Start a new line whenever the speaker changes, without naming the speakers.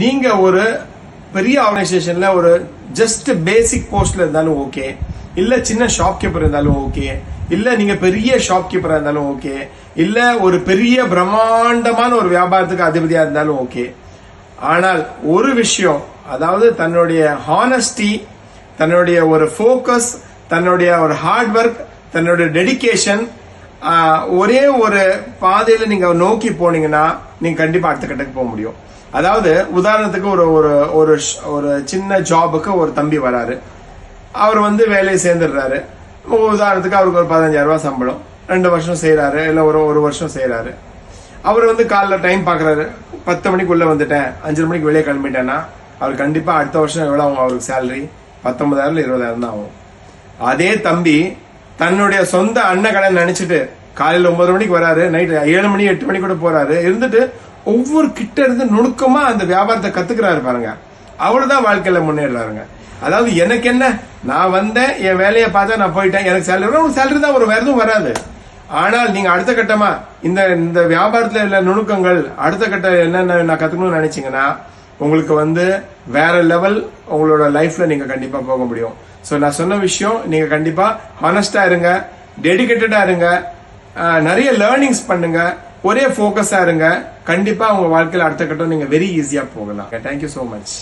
நீங்க ஒரு பெரிய ஆர்கனைசேஷன்ல ஒரு ஜஸ்ட் பேசிக் போஸ்ட்ல இருந்தாலும் ஓகே, இல்ல சின்ன ஷாப் கீப்பர் இருந்தாலும் ஓகே, இல்ல நீங்க பெரிய ஷாப் கீப்பரா இருந்தாலும் ஓகே, இல்ல ஒரு பெரிய பிரம்மாண்டமான ஒரு வியாபாரத்துக்கு அதிபதியா இருந்தாலும் ஓகே. ஆனால் ஒரு விஷயம், அதாவது தன்னுடைய ஹானஸ்டி, தன்னுடைய ஒரு ஃபோக்கஸ், தன்னுடைய ஒரு ஹார்ட் ஒர்க், தன்னுடைய டெடிகேஷன், ஒரே ஒரு பாதையில நீங்க நோக்கி போனீங்கன்னா நீங்க கண்டிப்பா அடுத்த கட்டத்துக்கு போக முடியும். அதாவது உதாரணத்துக்கு ஒரு ஒரு ஒரு சின்ன ஜாபுக்கு ஒரு தம்பி வராரு. அவர் வேலையை சேர்ந்துடுறாரு. உதாரணத்துக்கு அவருக்கு ஒரு 15,000 ரூபாய் சம்பளம், 2 வருஷம் செய்யறாரு, இல்ல ஒரு வருஷம் செய்யறாரு. அவர் காலைல டைம் பாக்குறாரு, 10 மணிக்குள்ள வந்துட்டேன், 5 மணிக்கு வெளியே கிளம்பிட்டேன்னா அவர் கண்டிப்பா அடுத்த வருஷம் எவ்வளவு ஆகும் அவருக்கு சேலரி? 19,000 20,000 தான் ஆகும். அதே தம்பி தன்னுடைய சொந்த அண்ணன் கடை நினைச்சிட்டு காலையில 9 மணிக்கு வராரு, நைட் 7 மணி 8 மணி கூட போறாரு, இருந்துட்டு ஒவ்வொரு கிட்ட இருந்து நுணுக்கமா அந்த வியாபாரத்தை கத்துக்கிறாரு பாருங்க. அவ்வளவுதான் வாழ்க்கையில முன்னேறாருங்க. அதாவது எனக்கு என்ன, நான் வந்தேன், என் வேலையை பார்த்தா நான் போயிட்டேன், எனக்கு சேலரி தான் வேற எதுவும் வராது. ஆனால் நீங்க அடுத்த கட்டமா இந்த வியாபாரத்துல உள்ள நுணுக்கங்கள் அடுத்த கட்டம் என்னென்ன நான் கத்துக்கணும்னு நினைச்சீங்கன்னா உங்களுக்கு வேற லெவல் உங்களோட லைஃப்ல நீங்க கண்டிப்பா போக முடியும். சோ நான் சொன்ன விஷயம், நீங்க கண்டிப்பா ஹானஸ்டா இருங்க, டெடிகேட்டடா இருங்க, நிறைய லேர்னிங்ஸ் பண்ணுங்க, ஒரே போக்கஸா இருங்க. கண்டிப்பா உங்க வாழ்க்கையில அடுத்த கட்டம் நீங்க வெரி ஈஸியா போகலாம். Thank you so much.